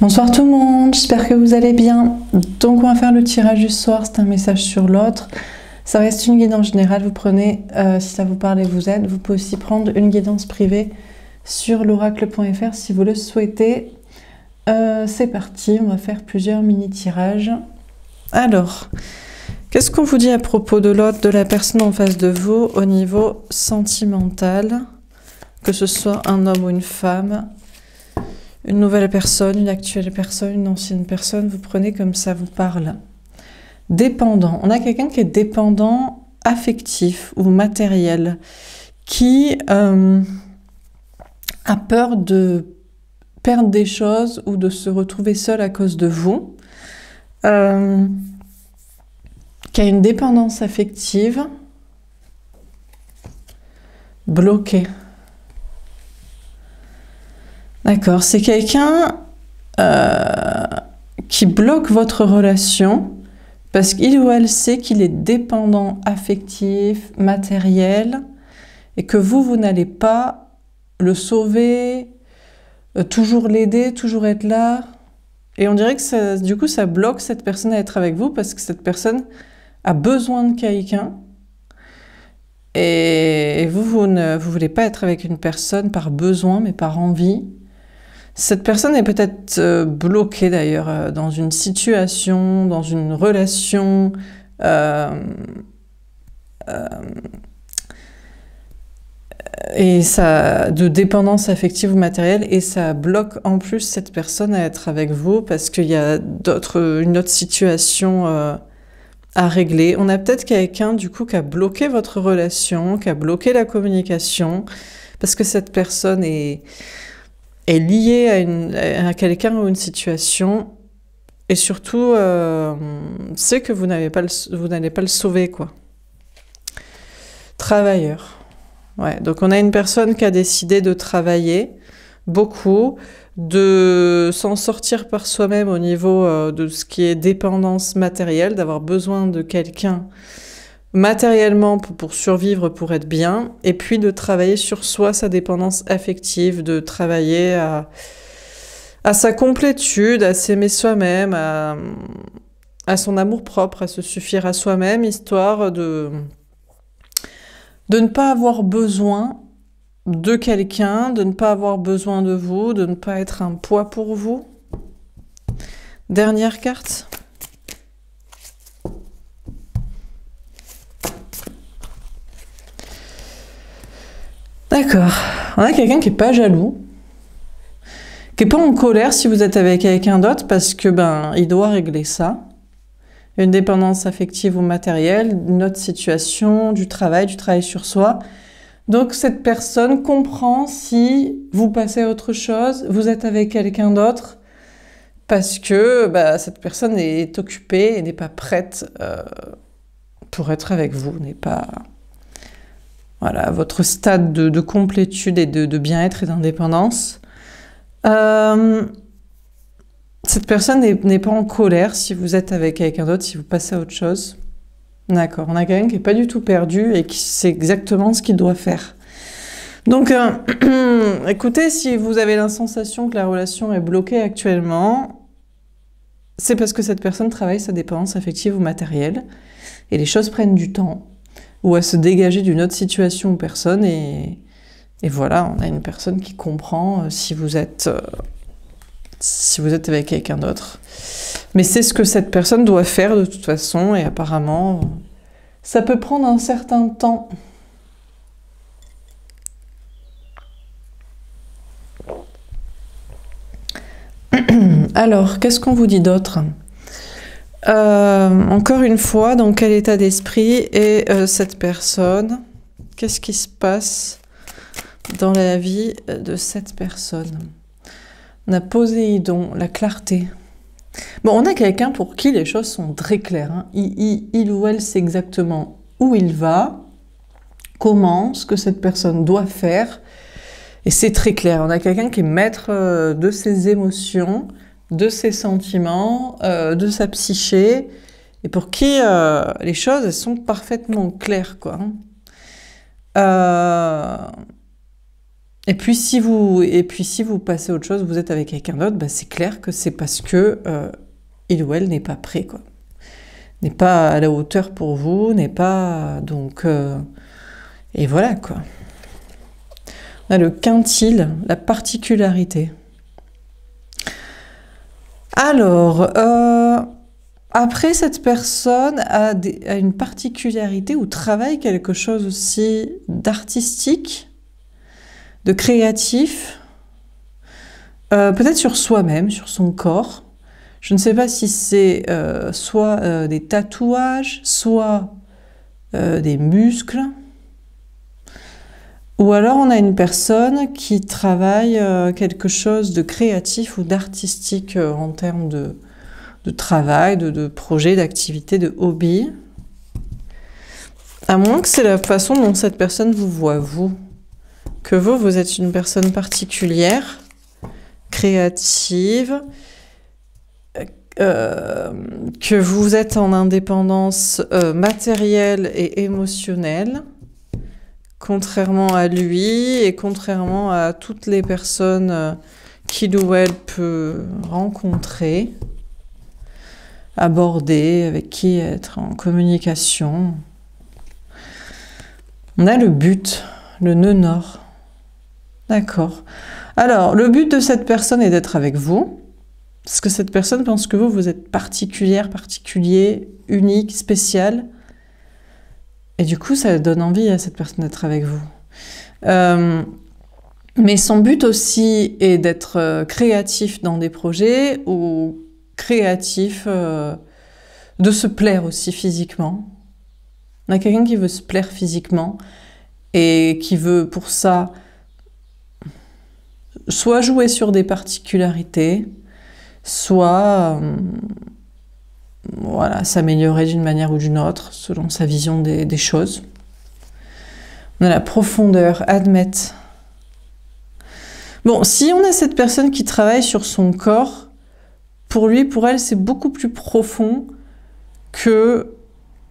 Bonsoir tout le monde, j'espère que vous allez bien. Donc on va faire le tirage du soir, c'est un message sur l'autre. Ça reste une guidance générale, vous prenez, si ça vous parle et vous aide. Vous pouvez aussi prendre une guidance privée sur l'oracle.fr si vous le souhaitez. C'est parti, on va faire plusieurs mini-tirages. Alors, qu'est-ce qu'on vous dit à propos de l'autre, de la personne en face de vous au niveau sentimental, que ce soit un homme ou une femme, une nouvelle personne, une actuelle personne, une ancienne personne, vous prenez comme ça vous parle. Dépendant, on a quelqu'un qui est dépendant affectif ou matériel, qui a peur de perdre des choses ou de se retrouver seul à cause de vous, qui a une dépendance affective bloquée. D'accord, c'est quelqu'un qui bloque votre relation parce qu'il ou elle sait qu'il est dépendant affectif, matériel, et que vous n'allez pas le sauver, toujours l'aider, toujours être là. Et on dirait que ça, du coup, ça bloque cette personne à être avec vous parce que cette personne a besoin de quelqu'un. Et vous ne voulez pas être avec une personne par besoin, mais par envie. Cette personne est peut-être bloquée d'ailleurs dans une situation, dans une relation et ça, de dépendance affective ou matérielle, et ça bloque en plus cette personne à être avec vous parce qu'il y a une autre situation à régler. On a peut-être quelqu'un du coup qui a bloqué votre relation, qui a bloqué la communication, parce que cette personne est liée à quelqu'un ou une situation, et surtout sait que vous n'allez pas le sauver, quoi. Travailleur. Ouais, donc on a une personne qui a décidé de travailler beaucoup, de s'en sortir par soi-même au niveau de ce qui est dépendance matérielle, d'avoir besoin de quelqu'un matériellement pour survivre, pour être bien, et puis de travailler sur soi, sa dépendance affective, de travailler à sa complétude, à s'aimer soi-même, à son amour-propre, à se suffire à soi-même, histoire de ne pas avoir besoin de quelqu'un, de ne pas avoir besoin de vous, de ne pas être un poids pour vous. Dernière carte. D'accord. On a quelqu'un qui n'est pas jaloux, qui n'est pas en colère si vous êtes avec quelqu'un d'autre parce que il doit régler ça. Une dépendance affective ou matérielle, une autre situation, du travail sur soi. Donc cette personne comprend si vous passez à autre chose, vous êtes avec quelqu'un d'autre, parce que cette personne est occupée et n'est pas prête pour être avec vous, n'est pas... Voilà, votre stade de complétude et de bien-être et d'indépendance. Cette personne n'est pas en colère si vous êtes avec quelqu'un d'autre, si vous passez à autre chose. D'accord, on a quelqu'un qui n'est pas du tout perdu et qui sait exactement ce qu'il doit faire. Donc, écoutez, si vous avez la sensation que la relation est bloquée actuellement, c'est parce que cette personne travaille sa dépendance affective ou matérielle et les choses prennent du temps, ou à se dégager d'une autre situation ou personne, et voilà, on a une personne qui comprend si vous êtes avec quelqu'un d'autre. Mais c'est ce que cette personne doit faire de toute façon, et apparemment, ça peut prendre un certain temps. Alors, qu'est-ce qu'on vous dit d'autre ? Encore une fois, dans quel état d'esprit est cette personne? Qu'est-ce qui se passe dans la vie de cette personne? On a Poséidon, la clarté. Bon, on a quelqu'un pour qui les choses sont très claires. Hein. Il ou elle sait exactement où il va, comment, ce que cette personne doit faire, et c'est très clair. On a quelqu'un qui est maître de ses émotions, de ses sentiments, de sa psyché, et pour qui les choses elles sont parfaitement claires, quoi. si vous passez à autre chose, vous êtes avec quelqu'un d'autre, bah, c'est clair que c'est parce que il ou elle n'est pas prêt, quoi. N'est pas à la hauteur pour vous, n'est pas... Donc... et voilà, quoi. On a le quintile, la particularité. Alors, après, cette personne a une particularité ou travaille quelque chose aussi d'artistique, de créatif, peut-être sur soi-même, sur son corps. Je ne sais pas si c'est soit des tatouages, soit des muscles. Ou alors on a une personne qui travaille quelque chose de créatif ou d'artistique en termes de travail, de projet, d'activité, de hobby. À moins que c'est la façon dont cette personne vous voit, vous. Que vous êtes une personne particulière, créative, que vous êtes en indépendance matérielle et émotionnelle, contrairement à lui et contrairement à toutes les personnes qu'il ou elle peut rencontrer, aborder, avec qui être en communication. On a le but, le nœud nord. D'accord. Alors, le but de cette personne est d'être avec vous. Parce que cette personne pense que vous êtes particulière, particulier, unique, spécial. Et du coup, ça donne envie à cette personne d'être avec vous. Mais son but aussi est d'être créatif dans des projets ou créatif de se plaire aussi physiquement. On a quelqu'un qui veut se plaire physiquement et qui veut pour ça soit jouer sur des particularités, soit voilà, s'améliorer d'une manière ou d'une autre, selon sa vision des choses. On a la profondeur, admettre. Bon, si on a cette personne qui travaille sur son corps, pour lui, pour elle, c'est beaucoup plus profond que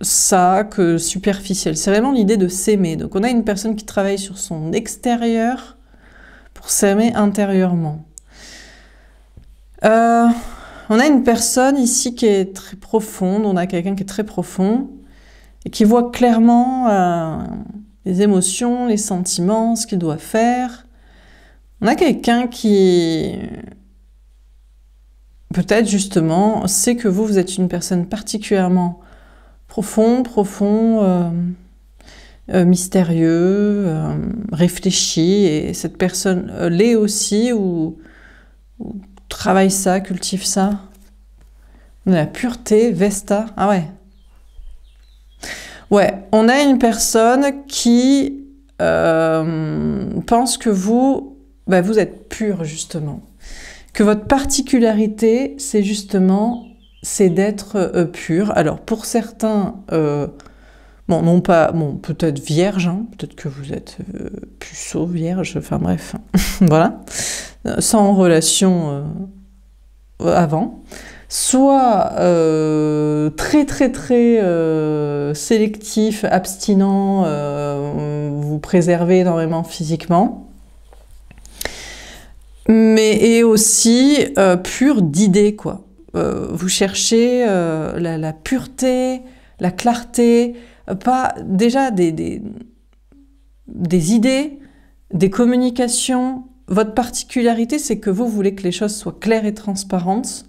ça, que superficiel. C'est vraiment l'idée de s'aimer. Donc on a une personne qui travaille sur son extérieur pour s'aimer intérieurement. On a une personne ici qui est très profonde, on a quelqu'un qui est très profond et qui voit clairement les émotions, les sentiments, ce qu'il doit faire. On a quelqu'un qui, peut-être justement, sait que vous êtes une personne particulièrement profonde, mystérieux, réfléchi, et cette personne l'est aussi ou travaille ça, cultive ça. On a la pureté, Vesta. Ah ouais. Ouais, on a une personne qui pense que vous êtes pur, justement. Que votre particularité, c'est justement, c'est d'être pur. Alors, pour certains, peut-être vierge, hein, peut-être que vous êtes puceau, vierge, enfin bref, voilà. Sans relation avant, soit très sélectif, abstinent, vous préservez énormément physiquement, et aussi pur d'idées, quoi. Vous cherchez la pureté, la clarté, pas déjà des idées, des communications. Votre particularité, c'est que vous voulez que les choses soient claires et transparentes.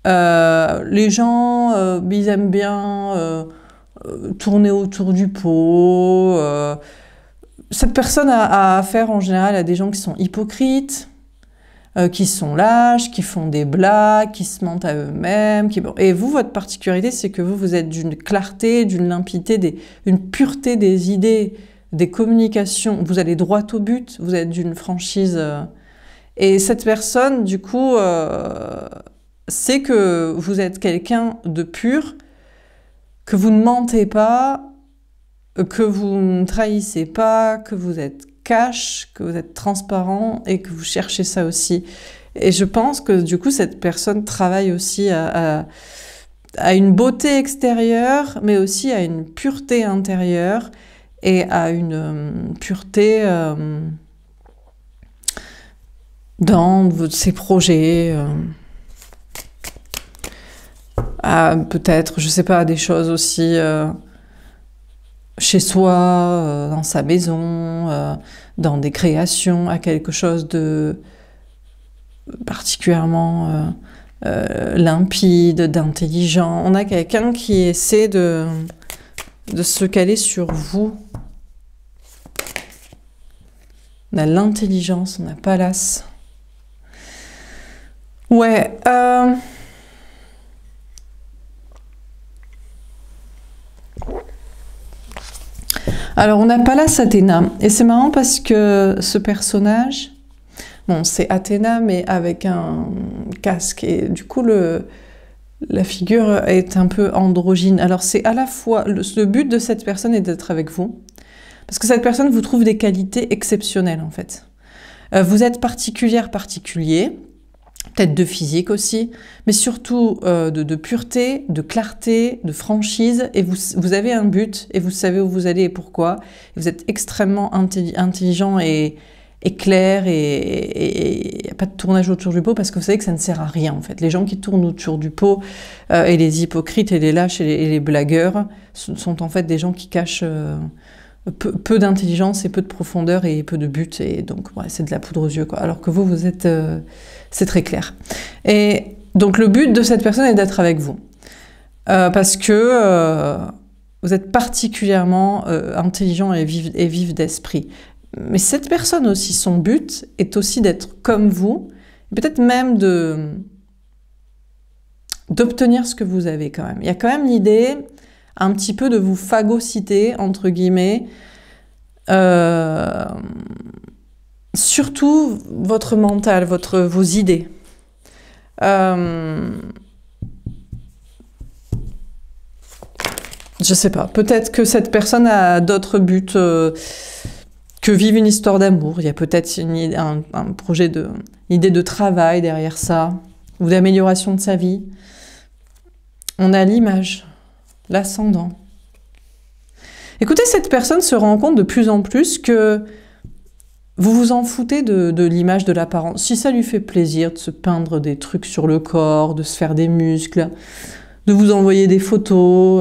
Les gens, ils aiment bien tourner autour du pot. Cette personne a affaire en général à des gens qui sont hypocrites, qui sont lâches, qui font des blagues, qui se mentent à eux-mêmes. Et vous, votre particularité, c'est que vous êtes d'une clarté, d'une limpidité, une pureté des idées, des communications, vous allez droit au but, vous êtes d'une franchise. Et cette personne, du coup, sait que vous êtes quelqu'un de pur, que vous ne mentez pas, que vous ne trahissez pas, que vous êtes cash, que vous êtes transparent et que vous cherchez ça aussi. Et je pense que, du coup, cette personne travaille aussi à une beauté extérieure, mais aussi à une pureté intérieure, et à une pureté dans ses projets, peut-être, je sais pas, des choses aussi chez soi, dans sa maison, dans des créations, à quelque chose de particulièrement limpide, d'intelligent. On a quelqu'un qui essaie de se caler sur vous. On a l'intelligence, on a Pallas. Ouais. Alors, on a Pallas Athéna. Et c'est marrant parce que ce personnage, bon, c'est Athéna, mais avec un casque. Et du coup, la figure est un peu androgyne. Alors, c'est à la fois... Le but de cette personne est d'être avec vous. Parce que cette personne vous trouve des qualités exceptionnelles, en fait. Vous êtes particulier, peut-être de physique aussi, mais surtout de pureté, de clarté, de franchise, et vous avez un but, et vous savez où vous allez et pourquoi. Vous êtes extrêmement intelligent et clair, et il n'y a pas de tournage autour du pot, parce que vous savez que ça ne sert à rien, en fait. Les gens qui tournent autour du pot, et les hypocrites, et les lâches, et les blagueurs, sont en fait des gens qui cachent... peu d'intelligence et peu de profondeur et peu de but, et donc ouais, c'est de la poudre aux yeux, quoi. Alors que vous êtes... c'est très clair. Et donc le but de cette personne est d'être avec vous. Parce que vous êtes particulièrement intelligent et vif d'esprit. Mais cette personne aussi, son but est aussi d'être comme vous, peut-être même d'obtenir ce que vous avez quand même. Il y a quand même l'idée... un petit peu de vous phagocyter, entre guillemets, surtout votre mental, vos idées. Je sais pas, peut-être que cette personne a d'autres buts que vivre une histoire d'amour. Il y a peut-être un projet une idée de travail derrière ça, ou d'amélioration de sa vie. On a l'image. L'ascendant. Écoutez, cette personne se rend compte de plus en plus que vous vous en foutez de l'image, de l'apparence. Si ça lui fait plaisir de se peindre des trucs sur le corps, de se faire des muscles, de vous envoyer des photos,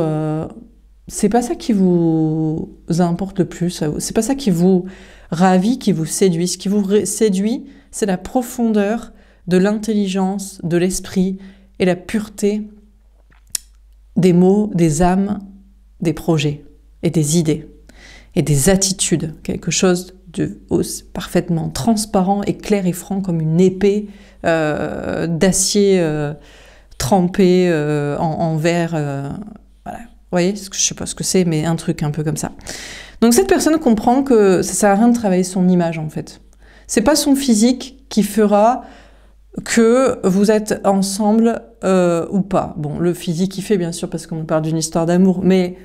c'est pas ça qui vous importe le plus. C'est pas ça qui vous ravit, qui vous séduit. Ce qui vous séduit, c'est la profondeur de l'intelligence, de l'esprit et la pureté des mots, des âmes, des projets et des idées et des attitudes, quelque chose de parfaitement transparent et clair et franc comme une épée d'acier trempé en verre. Voilà. Vous voyez, je ne sais pas ce que c'est, mais un truc un peu comme ça. Donc cette personne comprend que ça ne sert à rien de travailler son image, en fait. C'est pas son physique qui fera que vous êtes ensemble ou pas. Bon, le physique il fait bien sûr parce qu'on parle d'une histoire d'amour, mais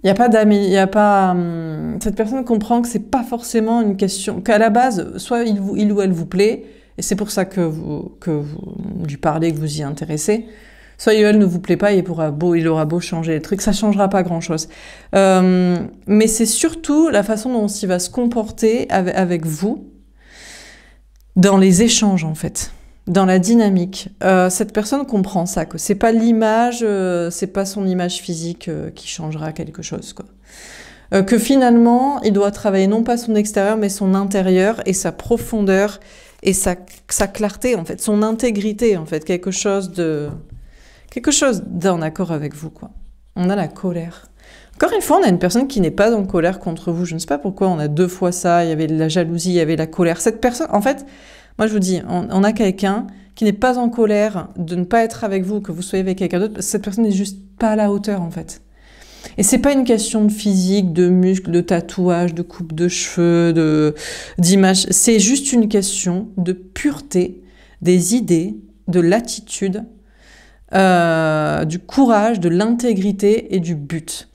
il n'y a pas cette personne comprend que c'est pas forcément une question, qu'à la base, soit il ou elle vous plaît, et c'est pour ça que vous lui parlez, que vous y intéressez, soit il ou elle ne vous plaît pas, il aura beau changer les trucs, ça changera pas grand-chose. Mais c'est surtout la façon dont il va se comporter avec vous, dans les échanges, en fait, dans la dynamique. Cette personne comprend ça, que c'est pas l'image, c'est pas son image physique qui changera quelque chose, quoi. Que finalement, il doit travailler non pas son extérieur, mais son intérieur et sa profondeur et sa clarté, en fait, son intégrité, en fait, quelque chose d'en accord avec vous, quoi. On a la colère. Encore une fois, on a une personne qui n'est pas en colère contre vous. Je ne sais pas pourquoi on a deux fois ça. Il y avait la jalousie, il y avait la colère. Cette personne, en fait, moi je vous dis, on a quelqu'un qui n'est pas en colère de ne pas être avec vous, que vous soyez avec quelqu'un d'autre. Cette personne n'est juste pas à la hauteur, en fait. Et c'est pas une question de physique, de muscles, de tatouage, de coupe de cheveux, d'image. C'est juste une question de pureté, des idées, de l'attitude, du courage, de l'intégrité et du but.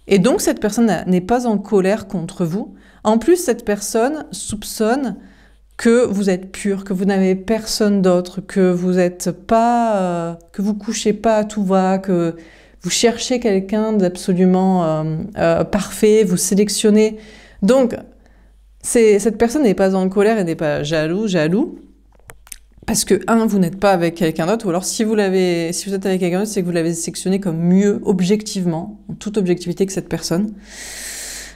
Et donc, cette personne n'est pas en colère contre vous. En plus, cette personne soupçonne que vous êtes pur, que vous n'avez personne d'autre, que vous êtes pas, que vous couchez pas à tout va, que vous cherchez quelqu'un d'absolument parfait, vous sélectionnez. Donc, cette personne n'est pas en colère et n'est pas jaloux. Parce que, un, vous n'êtes pas avec quelqu'un d'autre, ou alors si vous êtes avec quelqu'un d'autre, c'est que vous l'avez sélectionné comme mieux, objectivement, en toute objectivité que cette personne.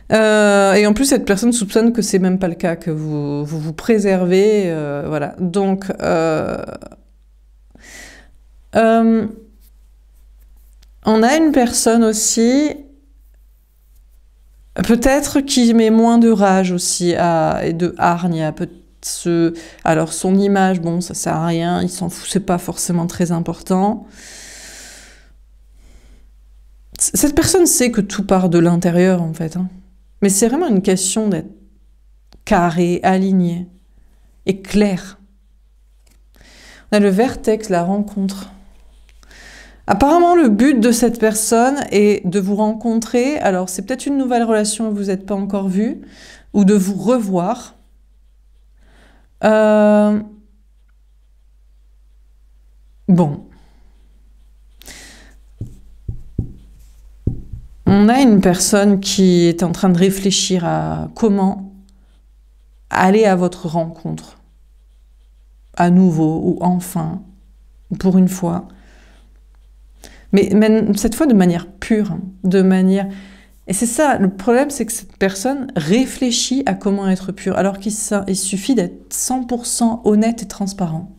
Et en plus, cette personne soupçonne que c'est même pas le cas, que vous préservez, voilà. Donc, on a une personne aussi, peut-être qui met moins de rage aussi et de hargne à alors son image, bon, ça sert à rien, il s'en fout, c'est pas forcément très important. Cette personne sait que tout part de l'intérieur en fait, hein. Mais c'est vraiment une question d'être carré, aligné et clair. On a le vertex, la rencontre. Apparemment, le but de cette personne est de vous rencontrer. Alors, c'est peut-être une nouvelle relation que vous n'êtes pas encore vue, ou de vous revoir. Bon. On a une personne qui est en train de réfléchir à comment aller à votre rencontre. À nouveau, ou enfin, ou pour une fois. Mais cette fois de manière pure, de manière... Et c'est ça, le problème, c'est que cette personne réfléchit à comment être pure, alors qu'il suffit d'être 100% honnête et transparent.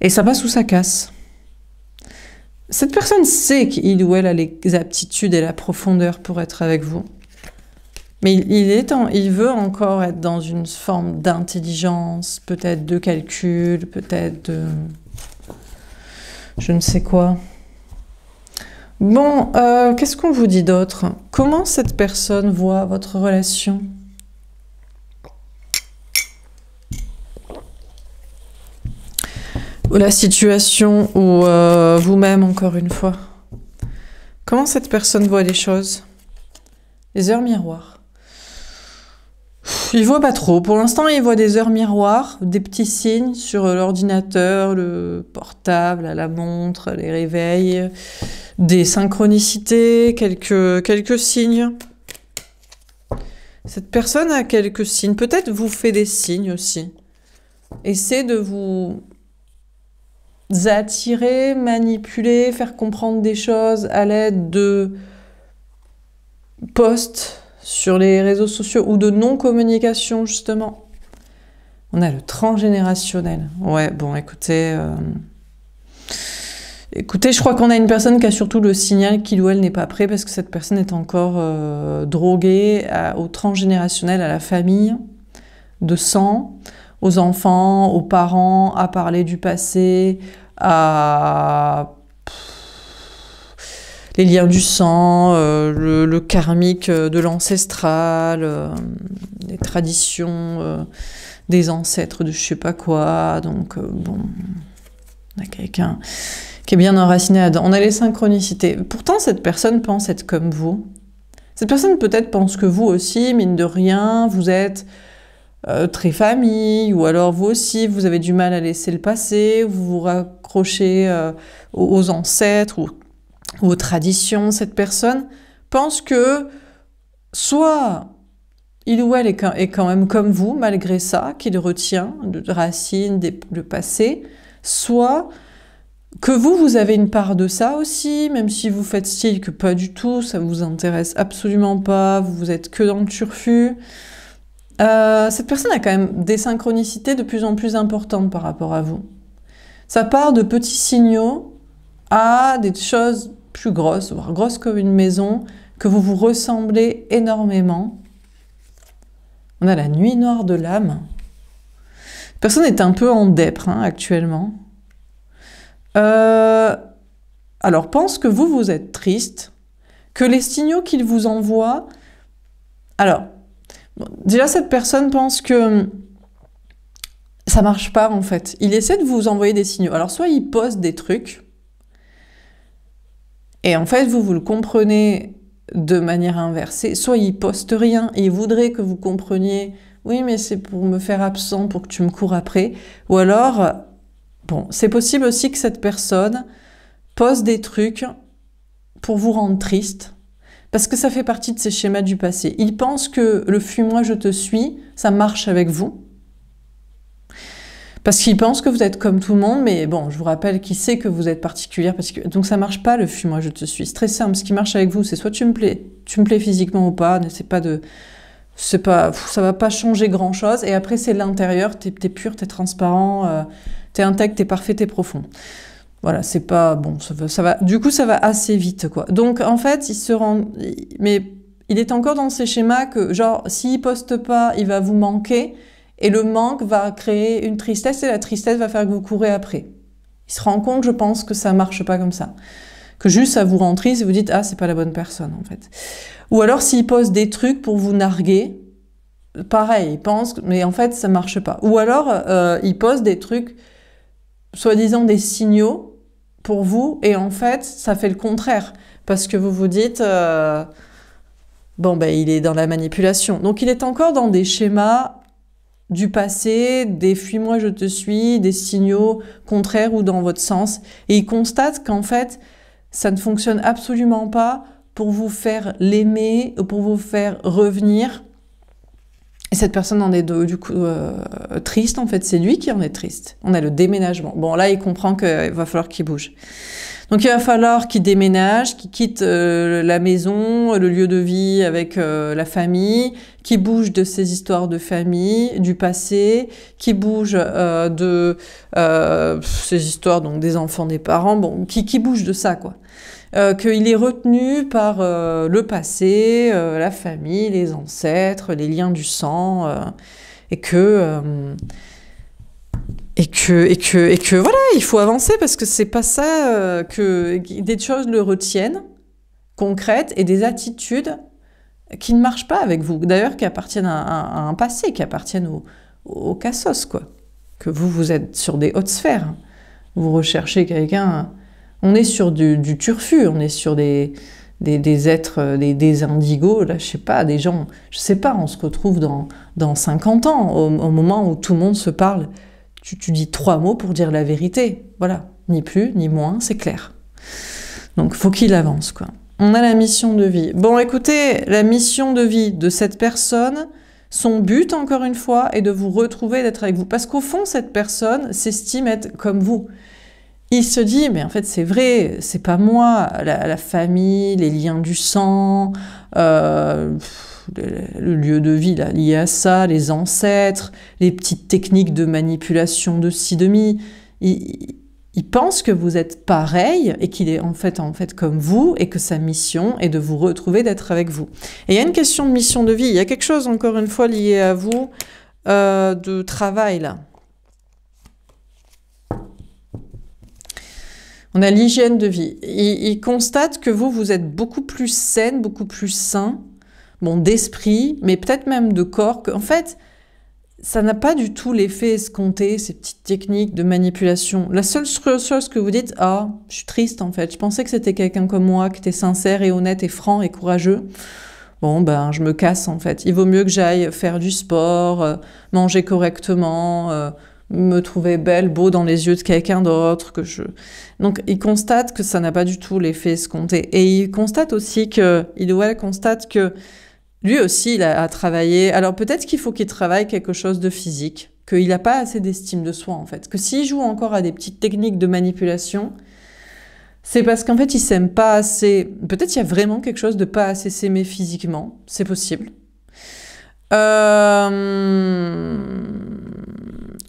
Et ça passe ou ça casse. Cette personne sait qu'il ou elle a les aptitudes et la profondeur pour être avec vous. Mais il veut encore être dans une forme d'intelligence, peut-être de calcul, peut-être de... je ne sais quoi. Bon, qu'est-ce qu'on vous dit d'autre? Comment cette personne voit votre relation? Ou la situation, ou vous-même, encore une fois. Comment cette personne voit les choses? Les heures miroirs. Il voit pas trop. Pour l'instant, il voit des heures miroirs, des petits signes sur l'ordinateur, le portable, la montre, les réveils, des synchronicités, quelques signes. Cette personne a quelques signes. Peut-être vous fait des signes aussi. Essaie de vous attirer, manipuler, faire comprendre des choses à l'aide de posts sur les réseaux sociaux ou de non-communication, justement. On a le transgénérationnel. Ouais, bon, écoutez, je crois qu'on a une personne qui a surtout le signal qu'il ou elle n'est pas prêt parce que cette personne est encore droguée au transgénérationnel, à la famille, de sang, aux enfants, aux parents, à parler du passé, à les liens du sang, le karmique de l'ancestral, les traditions des ancêtres de je sais pas quoi. Donc, bon, on a quelqu'un qui est bien enraciné là-dedans. On a les synchronicités. Pourtant, cette personne pense être comme vous. Cette personne peut-être pense que vous aussi, mine de rien, vous êtes très famille, ou alors vous aussi, vous avez du mal à laisser le passé, vous vous raccrochez aux ancêtres ou aux traditions. Cette personne pense que soit il ou elle est quand même comme vous, malgré ça, qu'il retient de racines, le passé, soit que vous avez une part de ça aussi, même si vous faites style que pas du tout, ça vous intéresse absolument pas, vous êtes que dans le turfu. Cette personne a quand même des synchronicités de plus en plus importantes par rapport à vous. Ça part de petits signaux à des choses plus grosses, voire grosses comme une maison, que vous vous ressemblez énormément. On a la nuit noire de l'âme. La personne est un peu en dépre actuellement. Alors pense que vous êtes triste, que les signaux qu'il vous envoie... Alors, bon, déjà cette personne pense que ça marche pas en fait. Il essaie de vous envoyer des signaux. Alors soit il poste des trucs, et en fait vous le comprenez de manière inversée, soit il poste rien et il voudrait que vous compreniez « oui mais c'est pour me faire absent, pour que tu me cours après », ou alors, bon, c'est possible aussi que cette personne poste des trucs pour vous rendre triste, parce que ça fait partie de ses schémas du passé. Il pense que le « fuis-moi, je te suis », ça marche avec vous. Parce qu'il pense que vous êtes comme tout le monde, mais bon, je vous rappelle qu'il sait que vous êtes particulière, donc ça marche pas le fuis-moi je te suis. C'est très simple, ce qui marche avec vous, c'est soit tu me plais physiquement ou pas, ça va pas changer grand-chose, et après c'est l'intérieur, t'es pur, t'es transparent, t'es intègre, t'es parfait, t'es profond. Voilà, c'est pas... Bon, du coup, ça va assez vite, quoi. Donc, en fait, mais il est encore dans ces schémas que, genre, s'il poste pas, il va vous manquer, et le manque va créer une tristesse, et la tristesse va faire que vous courez après. Il se rend compte, je pense, que ça marche pas comme ça. Que juste, ça vous rend triste, et vous dites, ah, c'est pas la bonne personne, en fait. Ou alors, s'il poste des trucs pour vous narguer, pareil, il pense, mais en fait, ça marche pas. Ou alors, il poste des trucs, soi-disant des signaux, pour vous, et en fait, ça fait le contraire, parce que vous vous dites, bon, ben, il est dans la manipulation. Donc, il est encore dans des schémas du passé, des fuis-moi, je te suis, des signaux contraires ou dans votre sens, et il constate qu'en fait, ça ne fonctionne absolument pas pour vous faire l'aimer, ou pour vous faire revenir. Et cette personne en est du coup triste, en fait, c'est lui qui en est triste. On a le déménagement. Bon, là, il comprend qu'il va falloir qu'il bouge. Donc, il va falloir qu'il déménage, qu'il quitte la maison, le lieu de vie avec la famille, qu'il bouge de ses histoires de famille, du passé, qu'il bouge de ses histoires, donc des enfants, des parents, bon, qui bouge de ça, quoi. Qu'il est retenu par le passé, la famille, les ancêtres, les liens du sang, et que voilà, il faut avancer parce que c'est pas ça que des choses le retiennent, concrètes, et des attitudes qui ne marchent pas avec vous, d'ailleurs qui appartiennent à un passé, qui appartiennent au cassos, quoi. Que vous êtes sur des hautes sphères, vous recherchez quelqu'un... On est sur du turfu, on est sur des êtres, des indigos, là, je sais pas, des gens, je sais pas, on se retrouve dans 50 ans, au moment où tout le monde se parle, tu dis 3 mots pour dire la vérité, voilà, ni plus, ni moins, c'est clair. Donc, faut qu'il avance, quoi. On a la mission de vie. Bon, écoutez, la mission de vie de cette personne, son but, encore une fois, est de vous retrouver, d'être avec vous. Parce qu'au fond, cette personne s'estime être comme vous. Il se dit, mais en fait, c'est vrai, c'est pas moi, la famille, les liens du sang, le lieu de vie là, lié à ça, les ancêtres, les petites techniques de manipulation de ci, de mi. Il pense que vous êtes pareil et qu'il est en fait comme vous et que sa mission est de vous retrouver, d'être avec vous. Et il y a une question de mission de vie, il y a quelque chose, encore une fois, lié à vous, de travail là. On a l'hygiène de vie. Il constate que vous êtes beaucoup plus saine, beaucoup plus sain, bon, d'esprit, mais peut-être même de corps. En fait, ça n'a pas du tout l'effet escompté, ces petites techniques de manipulation. La seule chose que vous dites, ah, je suis triste en fait, je pensais que c'était quelqu'un comme moi, qui était sincère et honnête et franc et courageux. Bon, ben, je me casse en fait. Il vaut mieux que j'aille faire du sport, manger correctement, me trouver belle, beau dans les yeux de quelqu'un d'autre que je... Donc, il constate que ça n'a pas du tout l'effet escompté. Et il constate aussi que, constate que lui aussi, il a travaillé... Alors, peut-être qu'il faut qu'il travaille quelque chose de physique, qu'il n'a pas assez d'estime de soi, en fait. Que s'il joue encore à des petites techniques de manipulation, c'est parce qu'en fait, il s'aime pas assez... Peut-être qu'il y a vraiment quelque chose de pas assez s'aimer physiquement. C'est possible.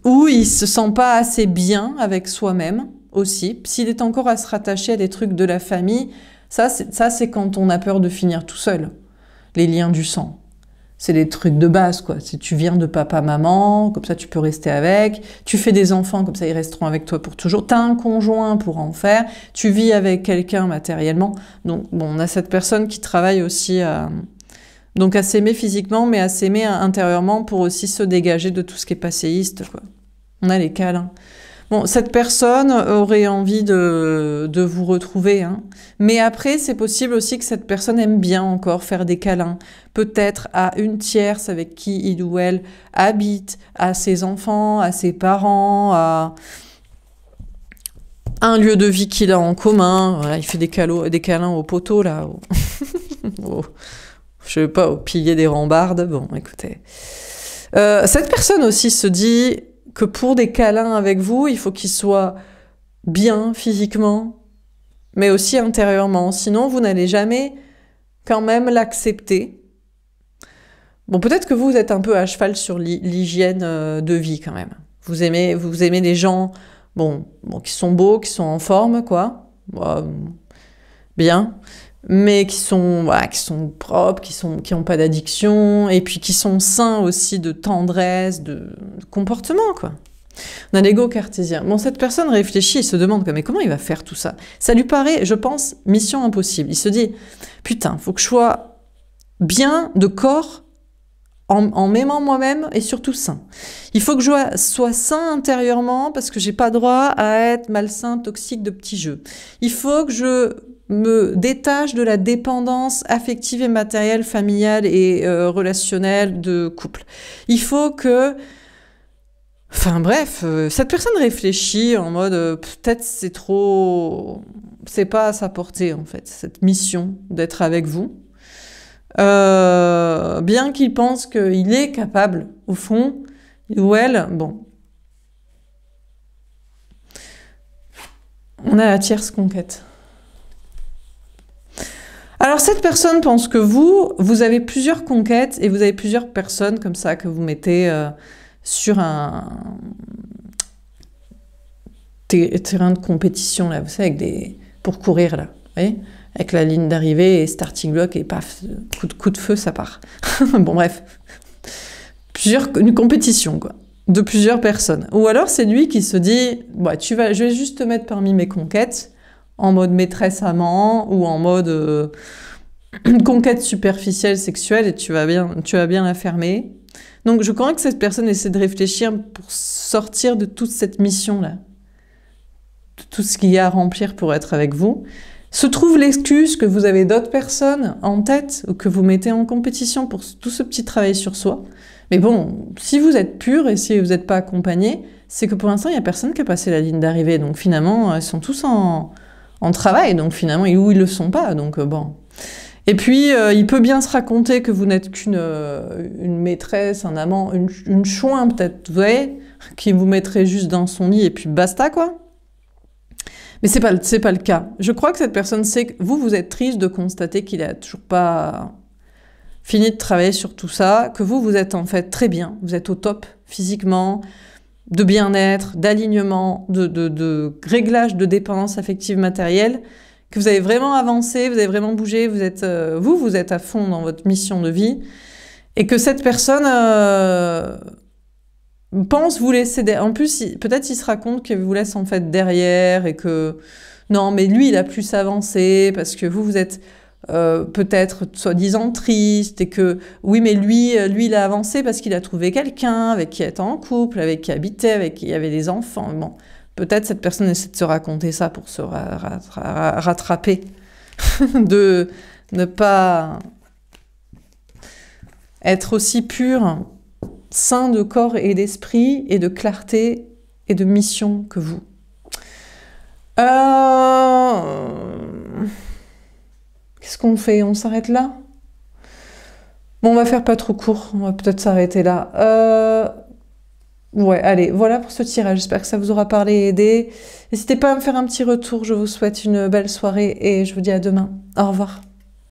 Ou il se sent pas assez bien avec soi-même aussi. S'il est encore à se rattacher à des trucs de la famille, ça c'est quand on a peur de finir tout seul. Les liens du sang. C'est des trucs de base, quoi. Si tu viens de papa, maman, comme ça tu peux rester avec. Tu fais des enfants, comme ça ils resteront avec toi pour toujours. T'as un conjoint pour en faire. Tu vis avec quelqu'un matériellement. Donc, bon, on a cette personne qui travaille aussi à... Donc à s'aimer physiquement, mais à s'aimer intérieurement pour aussi se dégager de tout ce qui est passéiste, quoi. On a les câlins. Bon, cette personne aurait envie de vous retrouver, hein. Mais après, c'est possible aussi que cette personne aime bien encore faire des câlins. Peut-être à une tierce avec qui il ou elle habite, à ses enfants, à ses parents, à un lieu de vie qu'il a en commun. Voilà, il fait des câlins aux poteaux, là. Je sais pas, au pilier des rambardes. Bon, écoutez. Cette personne aussi se dit que pour des câlins avec vous, il faut qu'il soit bien physiquement, mais aussi intérieurement. Sinon, vous n'allez jamais quand même l'accepter. Bon, peut-être que vous êtes un peu à cheval sur l'hygiène de vie quand même. Vous aimez les gens bon, qui sont beaux, qui sont en forme, quoi. Bien. Mais qui sont propres, qui n'ont pas d'addiction, et puis qui sont sains aussi de tendresse, de comportement, quoi. On a l'ego cartésien. Bon, cette personne réfléchit et se demande mais comment il va faire tout ça? Ça lui paraît, je pense, mission impossible. Il se dit, putain, faut que je sois bien de corps en m'aimant moi-même et surtout sain. Il faut que je sois sain intérieurement parce que j'ai pas droit à être malsain, toxique de petits jeux. Il faut que je me détache de la dépendance affective et matérielle, familiale et relationnelle de couple. Il faut que... Enfin bref, cette personne réfléchit en mode peut-être c'est trop... C'est pas à sa portée en fait, cette mission d'être avec vous. Bien qu'il pense qu'il est capable, au fond, ou elle, bon. On a la tierce conquête. Alors cette personne pense que vous avez plusieurs conquêtes et vous avez plusieurs personnes comme ça que vous mettez sur un terrain de compétition, là, vous savez, avec pour courir, là, vous voyez, avec la ligne d'arrivée et starting block, et paf, coup de feu, ça part. Bon, bref. Une compétition, quoi, de plusieurs personnes. Ou alors, c'est lui qui se dit, bah, je vais juste te mettre parmi mes conquêtes, en mode maîtresse-amant, ou en mode conquête superficielle sexuelle, et tu vas bien la fermer. Donc, je crois que cette personne essaie de réfléchir pour sortir de toute cette mission-là, de tout ce qu'il y a à remplir pour être avec vous. Se trouve l'excuse que vous avez d'autres personnes en tête ou que vous mettez en compétition pour tout ce petit travail sur soi. Mais bon, si vous êtes pur et si vous n'êtes pas accompagné, c'est que pour l'instant, il n'y a personne qui a passé la ligne d'arrivée. Donc finalement, ils sont tous en travail. Donc finalement, ou ils ne le sont pas. Donc bon. Et puis, il peut bien se raconter que vous n'êtes qu'une maîtresse, un amant, une chouin peut-être, vous voyez, qui vous mettrait juste dans son lit et puis basta, quoi. Mais c'est pas le cas. Je crois que cette personne sait que vous êtes triste de constater qu'il n'a toujours pas fini de travailler sur tout ça, que vous êtes en fait très bien, vous êtes au top physiquement, de bien-être, d'alignement, de réglage de dépendances affectives matérielles, que vous avez vraiment avancé, vous avez vraiment bougé, vous êtes à fond dans votre mission de vie, et que cette personne pense vous laisser derrière. En plus, peut-être il se raconte qu'il vous laisse en fait derrière, et que non, mais lui, il a plus avancé, parce que vous êtes peut-être soi-disant triste, et que oui, mais lui, il a avancé parce qu'il a trouvé quelqu'un avec qui être en couple, avec qui habitait, avec qui il y avait des enfants. Bon. Peut-être cette personne essaie de se raconter ça pour se rattraper, de ne pas être aussi pur, sain de corps et d'esprit, et de clarté et de mission que vous. Qu'est-ce qu'on fait? On s'arrête là? Bon, on va faire pas trop court, on va peut-être s'arrêter là. Ouais, allez, voilà pour ce tirage. J'espère que ça vous aura parlé et aidé. N'hésitez pas à me faire un petit retour. Je vous souhaite une belle soirée et je vous dis à demain. Au revoir.